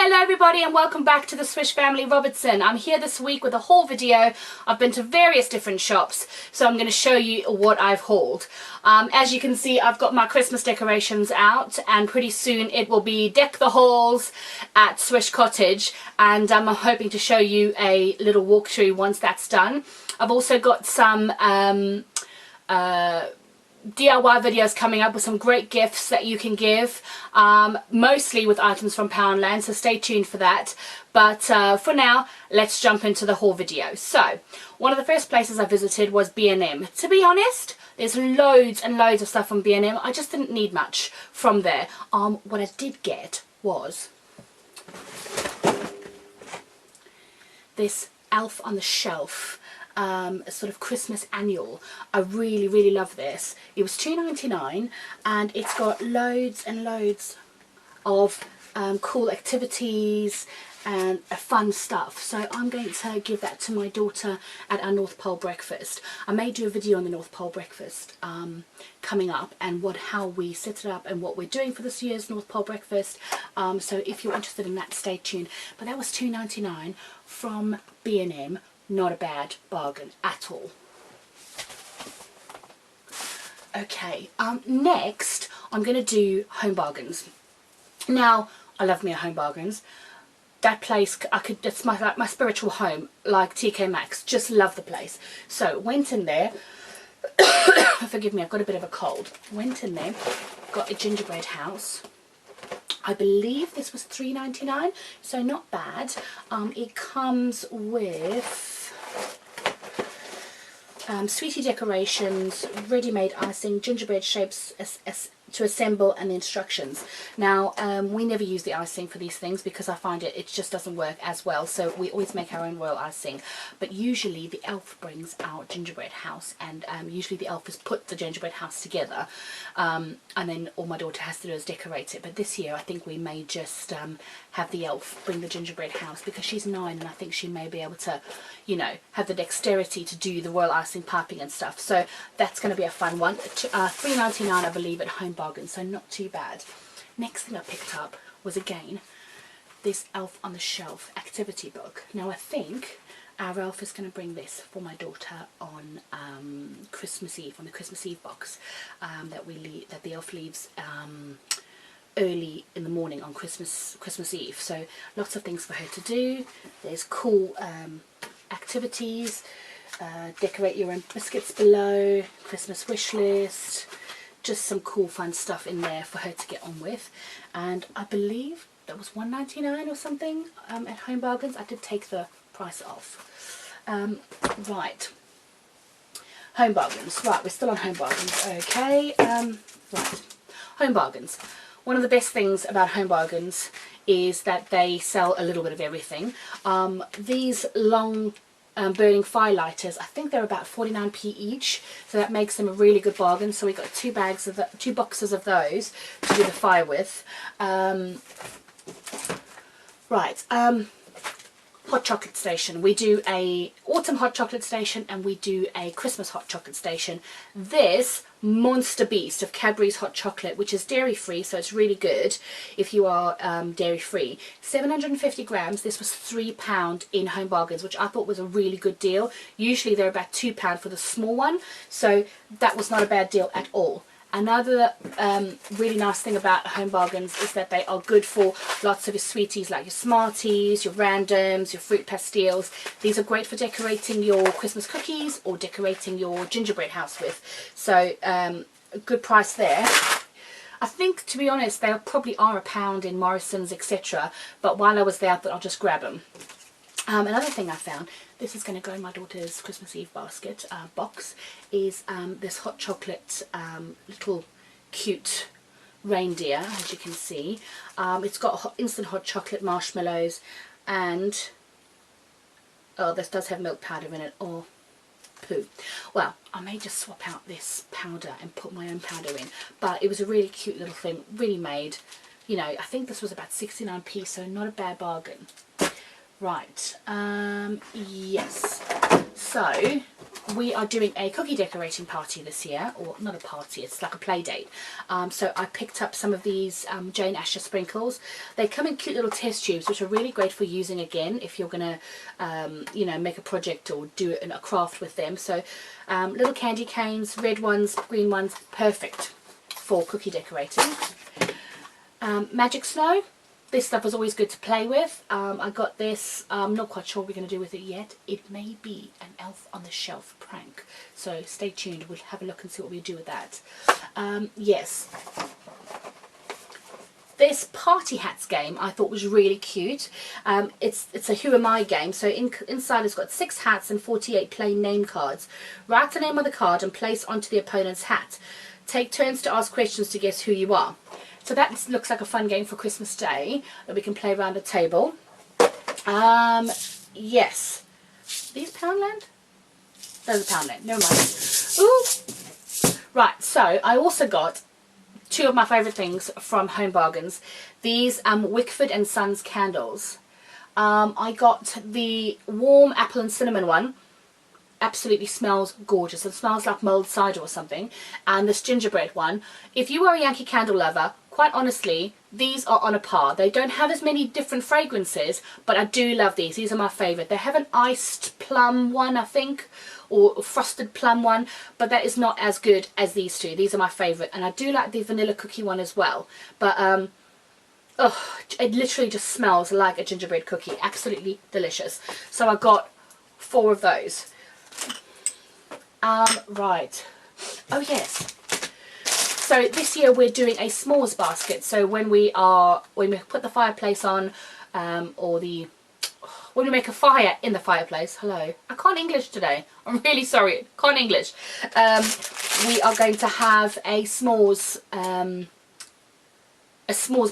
Hello everybody and welcome back to the Swish Family Robertson. I'm here this week with a haul video. I've been to various different shops, so I'm going to show you what I've hauled. As you can see, I've got my Christmas decorations out, and pretty soon it will be Deck the Halls at Swish Cottage, and I'm hoping to show you a little walkthrough once that's done. I've also got some DIY videos coming up with some great gifts that you can give, mostly with items from Poundland, so stay tuned for that. But for now, let's jump into the haul video. So one of the first places I visited was B&M. To be honest, there's loads and loads of stuff from B&M. I just didn't need much from there. What I did get was this Elf on the Shelf a sort of Christmas annual. I really love this. It was $2.99 and it's got loads and loads of cool activities and fun stuff, so I'm going to give that to my daughter at our North Pole breakfast. I may do a video on the North Pole breakfast coming up, and how we set it up and what we're doing for this year's North Pole breakfast, so if you're interested in that, stay tuned. But that was $2.99 from B&M. Not a bad bargain at all. Okay, next I'm going to do Home Bargains. Now, I love me a Home Bargains. That place, that's my spiritual home, like TK Maxx. Just love the place. So, went in there. Forgive me, I've got a bit of a cold. Went in there, got a gingerbread house. I believe this was $3.99, so not bad. It comes with sweetie decorations, ready-made icing, gingerbread shapes to assemble, and the instructions. Now, we never use the icing for these things because I find it just doesn't work as well, so we always make our own royal icing. But usually the elf brings our gingerbread house, and usually the elf has put the gingerbread house together, and then all my daughter has to do is decorate it. But this year I think we may just have the elf bring the gingerbread house, because she's 9 and I think she may be able to, you know, have the dexterity to do the royal icing piping and stuff. So that's going to be a fun one. $3.99 I believe at Home Bargains, so not too bad. Next thing I picked up was again this Elf on the Shelf activity book. Now I think our elf is going to bring this for my daughter on Christmas Eve, on the Christmas Eve box that the elf leaves early in the morning on Christmas Eve. So lots of things for her to do. There's cool activities, decorate your own biscuits below, Christmas wish list, just some cool fun stuff in there for her to get on with. And I believe that was $1.99 or something at Home Bargains. I did take the price off. Right, Home Bargains. Right, we're still on Home Bargains. Okay, right, Home Bargains. One of the best things about Home Bargains is that they sell a little bit of everything. These long burning firelighters, I think they're about 49p each, so that makes them a really good bargain. So we got two boxes of those to do the fire with. Right, hot chocolate station. We do a autumn hot chocolate station and we do a Christmas hot chocolate station. This monster beast of Cadbury's hot chocolate, which is dairy free, so it's really good if you are dairy free. 750 grams. This was £3 in Home Bargains, which I thought was a really good deal. Usually they're about £2 for the small one, so that was not a bad deal at all. Another really nice thing about Home Bargains is that they are good for lots of your sweeties, like your Smarties, your Randoms, your fruit pastilles. These are great for decorating your Christmas cookies or decorating your gingerbread house with. So a good price there. I think, to be honest, they probably are £1 in Morrison's, etc. But while I was there, I thought I'll just grab them. Another thing I found, this is going to go in my daughter's Christmas Eve basket box, is this hot chocolate little cute reindeer, as you can see. It's got instant hot chocolate marshmallows, and oh, this does have milk powder in it, or poo. Well, I may just swap out this powder and put my own powder in, but it was a really cute little thing, really made. You know, I think this was about 69p, so not a bad bargain. Right, yes, so we are doing a cookie decorating party this year, or not a party, it's like a play date. So I picked up some of these Jane Asher sprinkles. They come in cute little test tubes, which are really great for using again if you're going to, you know, make a project or do a craft with them. So little candy canes, red ones, green ones, perfect for cookie decorating. Magic snow. This stuff was always good to play with. I got this. I'm not quite sure what we're going to do with it yet. It may be an elf on the shelf prank. So stay tuned. We'll have a look and see what we do with that. Yes. This party hats game I thought was really cute. It's a Who Am I game. So inside it's got 6 hats and 48 plain name cards. Write the name on the card and place onto the opponent's hat. Take turns to ask questions to guess who you are. So that looks like a fun game for Christmas Day that we can play around the table. Yes. These Poundland? Those are Poundland. Never mind. Ooh. Right, so I also got 2 of my favourite things from Home Bargains. These Wickford and Sons candles. I got the warm apple and cinnamon one. Absolutely smells gorgeous. It smells like mulled cider or something. And this gingerbread one. If you are a Yankee Candle lover, quite honestly, these are on a par. They don't have as many different fragrances, but I do love these. These are my favourite. They have an iced plum one, I think, or frosted plum one, but that is not as good as these two. These are my favourite. And I do like the vanilla cookie one as well. But, oh, it literally just smells like a gingerbread cookie. Absolutely delicious. So I got 4 of those. Right. Oh yes. So this year we're doing a s'mores basket. So when we put the fireplace on, when we make a fire in the fireplace. Hello. I can't English today. I'm really sorry. Can't English. We are going to have a s'mores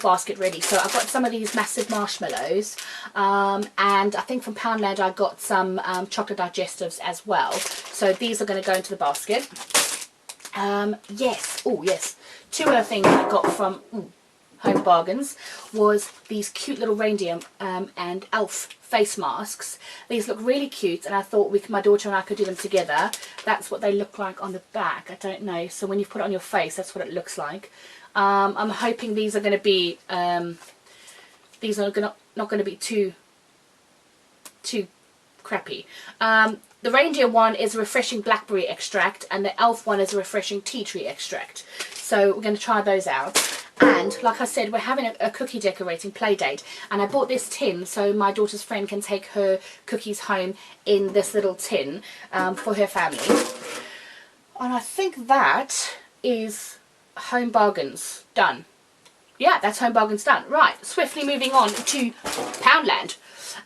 basket ready. So I've got some of these massive marshmallows, and I think from Poundland I got some chocolate digestives as well. So these are going to go into the basket. Yes, oh yes, 2 other things I got from Home Bargains was these cute little reindeer and elf face masks. These look really cute, and I thought my daughter and I could do them together. That's what they look like on the back. I don't know, so when you put it on your face, that's what it looks like. I'm hoping these are going to be not going to be too crappy. The reindeer one is a refreshing blackberry extract, and the elf one is a refreshing tea tree extract. So we're going to try those out. And like I said, we're having a cookie decorating play date, and I bought this tin so my daughter's friend can take her cookies home in this little tin for her family. And I think that is Home Bargains done. Yeah, that's Home Bargains done. Right, swiftly moving on to Poundland.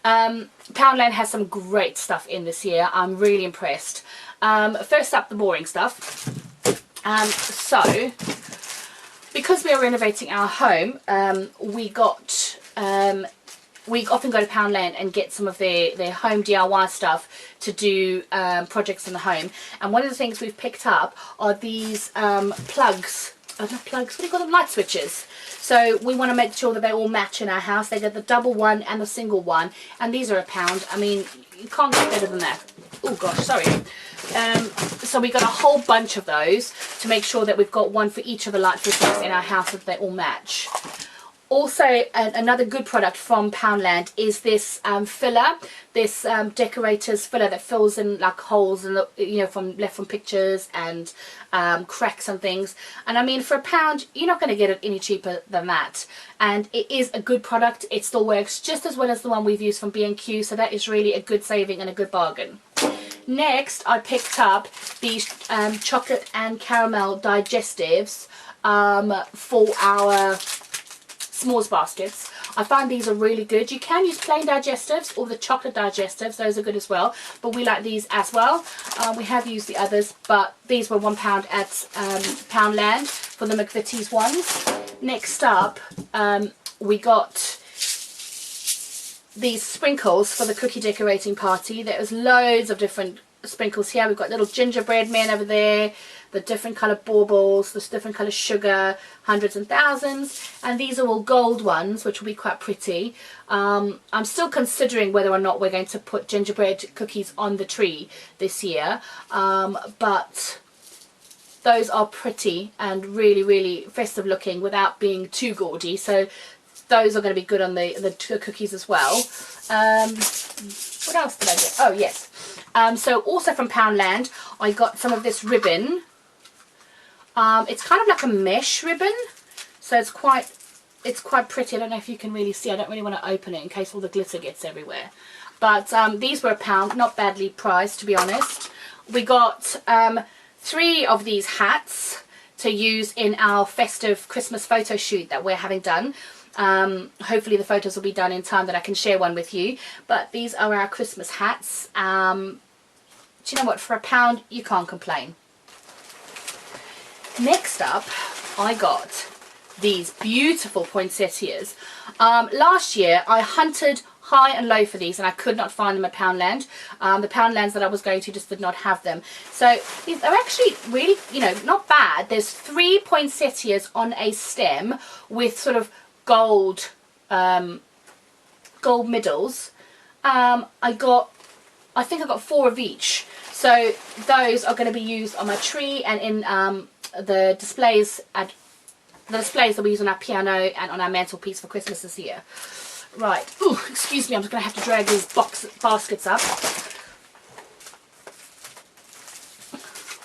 Poundland has some great stuff in this year. I'm really impressed. First up, the boring stuff. So, because we are renovating our home, we often go to Poundland and get some of their home DIY stuff to do projects in the home. And one of the things we've picked up are these plugs. Oh, not plugs, what do you call them? Light switches. So we want to make sure that they all match in our house. They get the double one and the single one, and these are £1. I mean, you can't get better than that. Oh gosh, sorry. So we got a whole bunch of those to make sure that we've got one for each of the light fittings in our house so that they all match. Also, another good product from Poundland is this filler, this decorator's filler that fills in like holes and left from pictures and cracks and things. And I mean, for £1, you're not going to get it any cheaper than that. And it is a good product. It still works just as well as the one we've used from B&Q. So that is really a good saving and a good bargain. Next, I picked up these chocolate and caramel digestives for our s'mores baskets. I find these are really good. You can use plain digestives or the chocolate digestives. Those are good as well. But we like these as well. We have used the others, but these were £1 at Poundland for the McVitie's ones. Next up, we got these sprinkles for the cookie decorating party. There's loads of different sprinkles here. We've got little gingerbread men over there. the different colour baubles, the different colour sugar, hundreds and thousands, and these are all gold ones, which will be quite pretty. I'm still considering whether or not we're going to put gingerbread cookies on the tree this year, but those are pretty and really, really festive looking without being too gaudy, so those are going to be good on the cookies as well. What else did I get? Oh yes, so also from Poundland I got some of this ribbon. It's kind of like a mesh ribbon, so it's quite pretty. I don't know if you can really see. I don't really want to open it in case all the glitter gets everywhere, but these were £1, not badly priced, to be honest. We got 3 of these hats to use in our festive Christmas photo shoot that we're having done. Hopefully the photos will be done in time that I can share one with you, but these are our Christmas hats. Do you know what, for £1 you can't complain. Next up I got these beautiful poinsettias. Last year I hunted high and low for these and I could not find them at Poundland. The Poundlands that I was going to just did not have them, so these are actually really, you know, not bad. There's 3 poinsettias on a stem with sort of gold middles. I think I got 4 of each, so those are going to be used on my tree and in the displays that we use on our piano and on our mantelpiece for Christmas this year. Right, ooh, excuse me, I'm just going to have to drag these baskets up.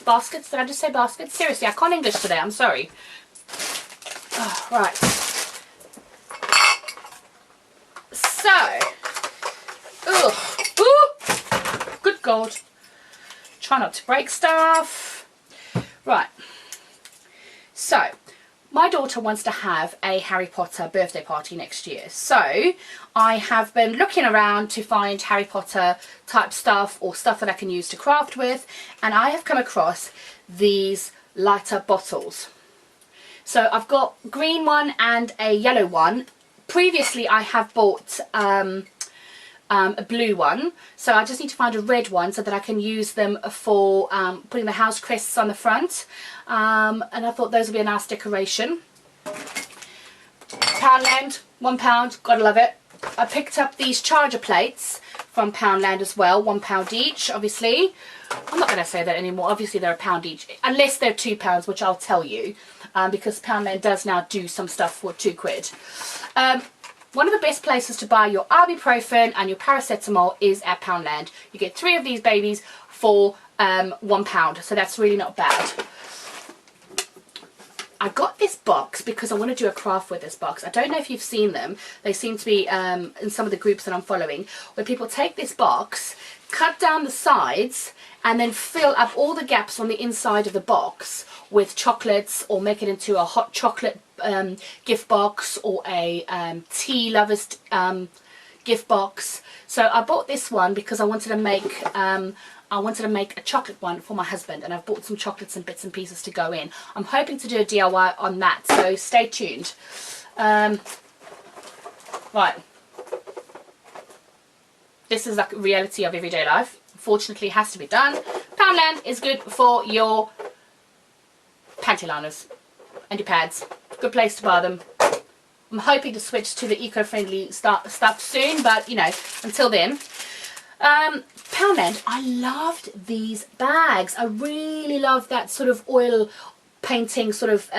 Baskets? Did I just say baskets? Seriously, I can't English today, I'm sorry. Oh, right. So, good God. Try not to break stuff. Right. So, my daughter wants to have a Harry Potter birthday party next year. So, I have been looking around to find Harry Potter type stuff or stuff that I can use to craft with. And I have come across these lighter bottles. So, I've got a green one and a yellow one. Previously I have bought a blue one, so I just need to find a red one so that I can use them for putting the house crests on the front, and I thought those would be a nice decoration. Poundland, £1, gotta love it. I picked up these charger plates from Poundland as well, £1 each, obviously. I'm not going to say that anymore, obviously they're £1 each, unless they're £2, which I'll tell you, because Poundland does now do some stuff for £2. One of the best places to buy your ibuprofen and your paracetamol is at Poundland. You get 3 of these babies for £1, so that's really not bad. I got this box because I want to do a craft with this box. I don't know if you've seen them. They seem to be in some of the groups that I'm following, where people take this box, cut down the sides, and then fill up all the gaps on the inside of the box with chocolates, or make it into a hot chocolate gift box, or a tea lovers gift box. So I bought this one because I wanted to make a chocolate one for my husband, and I've bought some chocolates and bits and pieces to go in. I'm hoping to do a DIY on that, so stay tuned. Right. This is like reality of everyday life. Unfortunately, it has to be done. Poundland is good for your panty liners and your pads. Good place to buy them. I'm hoping to switch to the eco-friendly stuff soon, but, you know, until then. Poundland, I loved these bags. I really love that sort of oil painting sort of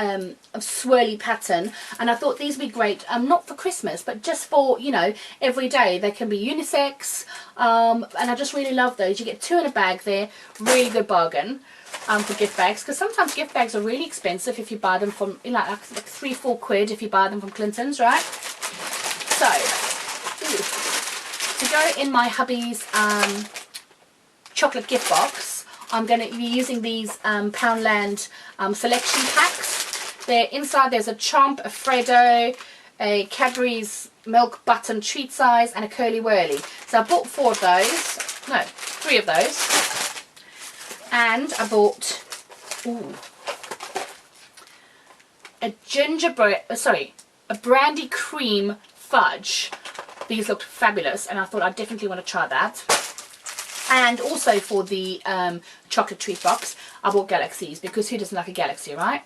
swirly pattern, and I thought these would be great, not for Christmas, but just for, you know, every day. They can be unisex, and I just really love those. You get 2 in a bag there, really good bargain for gift bags, because sometimes gift bags are really expensive if you buy them from, you know, like £3-4 if you buy them from Clinton's, right? So, to go in my hubby's chocolate gift box, I'm going to be using these Poundland selection packs. Inside there's a Chomp, a Freddo, a Cadbury's Milk Button Treat Size, and a Curly Whirly. So I bought 4 of those. No, 3 of those. And I bought a brandy cream fudge. These looked fabulous, and I thought I definitely want to try that. And also for the chocolate treat box, I bought galaxies, because who doesn't like a galaxy, right?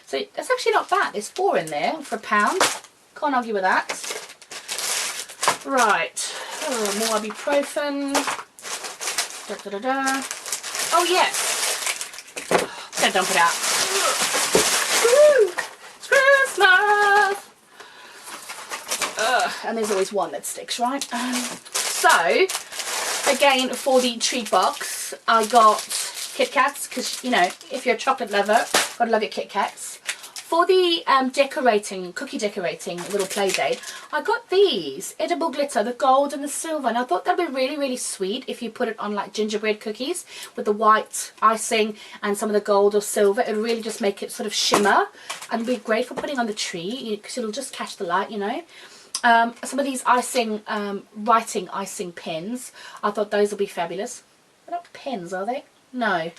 So that's actually not bad. There's 4 in there for £1. Can't argue with that. Right. Oh, more ibuprofen. Da, da, da, da. Oh, yes. I'm going to dump it out. It's Christmas. And there's always one that sticks, right? So, again, for the treat box, I got Kit Kats, because, you know, if you're a chocolate lover, gotta love your Kit Kats. For the cookie decorating little play date, I got these edible glitter, the gold and the silver, and I thought that'd be really, really sweet if you put it on like gingerbread cookies with the white icing and some of the gold or silver. It would really just make it sort of shimmer and be great for putting on the tree, because it'll just catch the light, you know. Some of these icing, writing icing pens, I thought those will be fabulous. They're not pens, are they? No.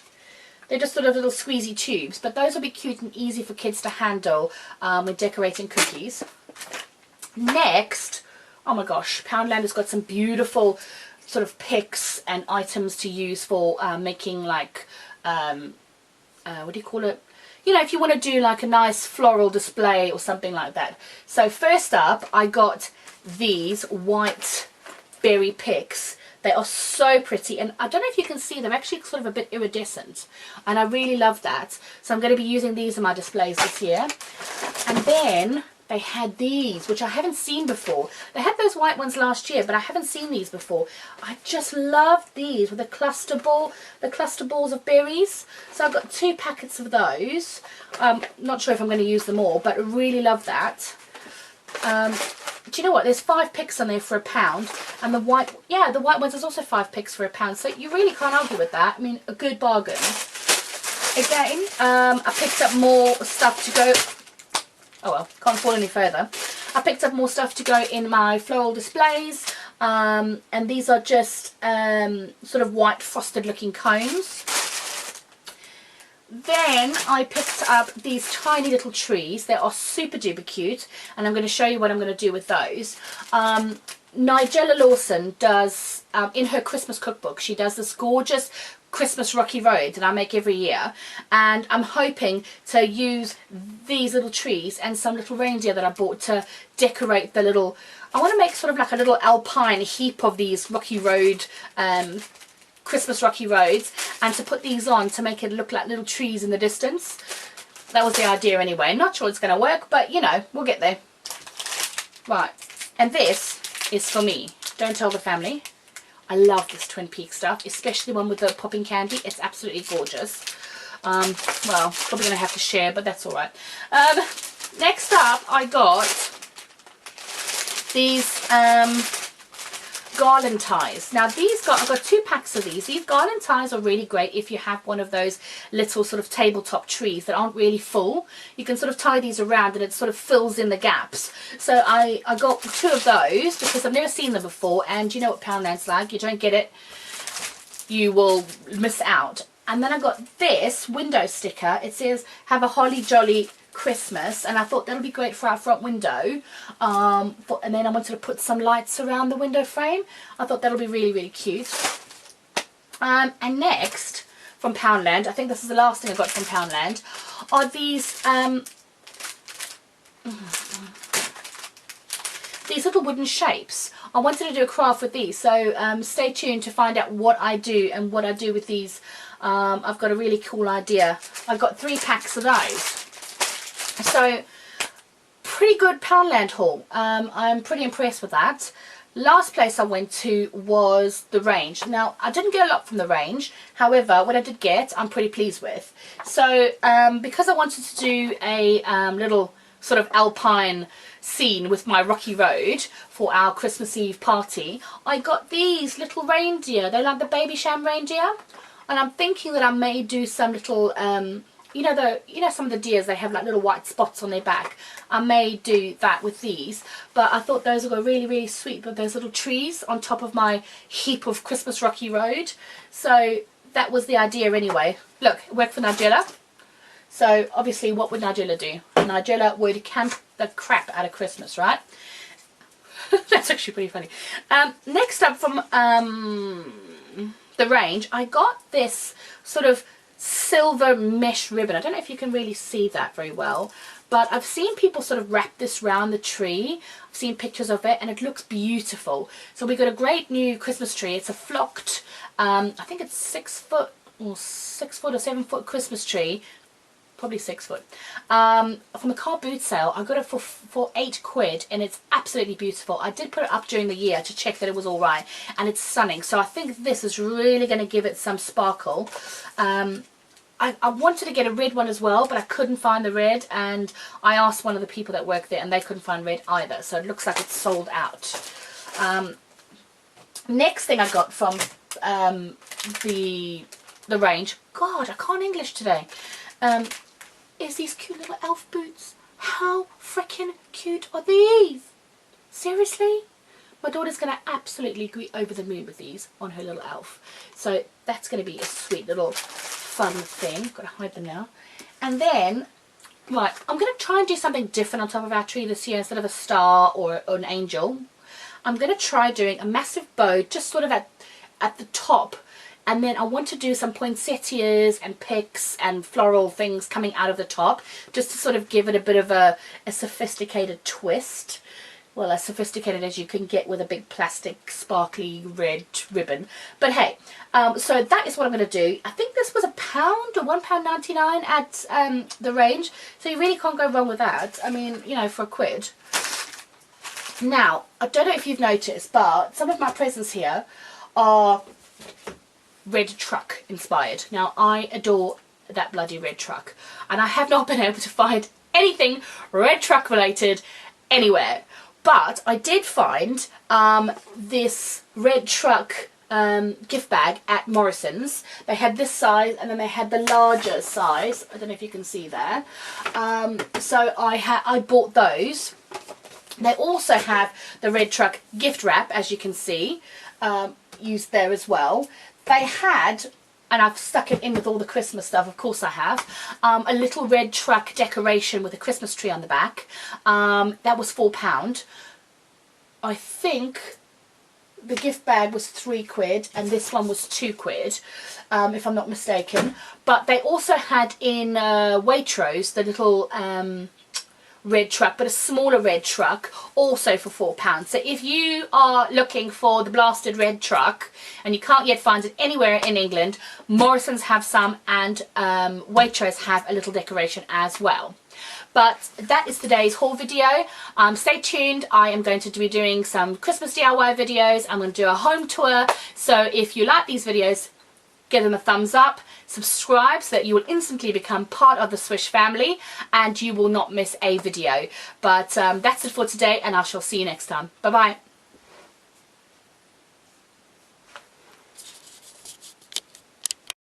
They're just sort of little squeezy tubes, but those will be cute and easy for kids to handle when decorating cookies. Next, oh my gosh, Poundland has got some beautiful sort of picks and items to use for making like, what do you call it? You know, if you want to do like a nice floral display or something like that. So first up, I got these white berry picks. They are so pretty, and I don't know if you can see, they're actually sort of a bit iridescent, and I really love that. So I'm going to be using these in my displays this year. And then they had these, which I haven't seen before. They had those white ones last year, but I haven't seen these before. I just love these with the cluster balls of berries. So I've got 2 packets of those. Not sure if I'm going to use them all, but I really love that. Do you know what? There's 5 picks on there for £1, and the white ones is also 5 picks for £1. So you really can't argue with that. I mean, a good bargain. Again, I picked up more stuff to go. Oh well, can't fall any further. I picked up more stuff to go in my floral displays, and these are just sort of white frosted looking cones. Then I picked up these tiny little trees. They are super duper cute, and I'm going to show you what I'm going to do with those. Nigella Lawson does, in her Christmas cookbook, she does this gorgeous Christmas Rocky Road that I make every year, and I'm hoping to use these little trees and some little reindeer that I bought to decorate the little, I want to make sort of like a little alpine heap of these Rocky Road Christmas Rocky Roads, and to put these on to make it look like little trees in the distance. That was the idea anyway. Not sure it's going to work, but you know, we'll get there. Right, and this is for me. Don't tell the family. I love this Twin Peaks stuff, especially the one with the popping candy. It's absolutely gorgeous. Well, probably going to have to share, but that's all right. Next up, I got these garland ties. Now I've got 2 packs of these. These garland ties are really great if you have one of those little sort of tabletop trees that aren't really full. You can sort of tie these around and it sort of fills in the gaps. So I got 2 of those because I've never seen them before, and you know what Poundland's like. You don't get it, you will miss out. And then I got this window sticker. It says, "Have a holly jolly Christmas," and I thought that'll be great for our front window. And then I wanted to put some lights around the window frame. I thought that'll be really, really cute. And next, from Poundland, I think this is the last thing I got from Poundland, are these little wooden shapes. I wanted to do a craft with these, so stay tuned to find out what I do and what I do with these. I've got a really cool idea. I've got 3 packs of those. So, pretty good Poundland haul. I'm pretty impressed with that. Last place I went to was the range. Now, I didn't get a lot from the range. However, what I did get, I'm pretty pleased with. So, because I wanted to do a little sort of alpine scene with my Rocky Road for our Christmas Eve party, I got these little reindeer. They're like the baby sham reindeer. And I'm thinking that I may do some little you know some of the deers, they have like little white spots on their back. I may do that with these, but I thought those would go really, really sweet with those little trees on top of my heap of Christmas Rocky Road. So that was the idea anyway. Look, it worked for Nigella. So obviously, what would Nigella do? Nigella would camp the crap out of Christmas, right? That's actually pretty funny. Next up from the the range, I got this sort of silver mesh ribbon. I don't know if you can really see that very well, but I've seen people sort of wrap this round the tree. I've seen pictures of it and it looks beautiful. So we got a great new Christmas tree. It's a flocked, I think it's 6 foot or 7 foot Christmas tree. Probably 6 foot. From the car boot sale, I got it for £8 and it's absolutely beautiful. I did put it up during the year to check that it was all right, and it's stunning. So I think this is really going to give it some sparkle. I wanted to get a red one as well, but I couldn't find the red, and I asked one of the people that work there and they couldn't find red either. So it looks like it's sold out. Next thing I got from the range, God, I can't English today, is these cute little elf boots. How freaking cute are these? Seriously? My daughter's going to absolutely be over the moon with these on her little elf. So that's going to be a sweet little fun thing. Got to hide them now. And then, right, I'm going to try and do something different on top of our tree this year. Instead of a star or an angel, I'm going to try doing a massive bow just sort of at the top. And then I want to do some poinsettias and picks and floral things coming out of the top, just to sort of give it a bit of a sophisticated twist. Well, as sophisticated as you can get with a big plastic sparkly red ribbon. But hey, so that is what I'm going to do. I think this was £1 or £1.99 at the range. So you really can't go wrong with that. I mean, you know, for £1. Now, I don't know if you've noticed, but some of my presents here are red truck inspired. Now I adore that bloody red truck, and I have not been able to find anything red truck related anywhere, but I did find this red truck gift bag at Morrison's. They had this size and then they had the larger size. I don't know if you can see there. So I bought those. They also have the red truck gift wrap, as you can see, used there as well. They had, and I've stuck it in with all the Christmas stuff, of course I have, a little red truck decoration with a Christmas tree on the back. That was £4. I think the gift bag was £3 and this one was £2, if I'm not mistaken. But they also had in Waitrose the little red truck, but a smaller red truck, also for £4. So if you are looking for the blasted red truck and you can't yet find it anywhere in England, Morrison's have some, and Waitrose have a little decoration as well. But that is today's haul video. Stay tuned. I am going to be doing some Christmas DIY videos. I'm going to do a home tour. So if you like these videos, give them a thumbs up, subscribe so that you will instantly become part of the Swish family and you will not miss a video. But that's it for today, and I shall see you next time. Bye bye.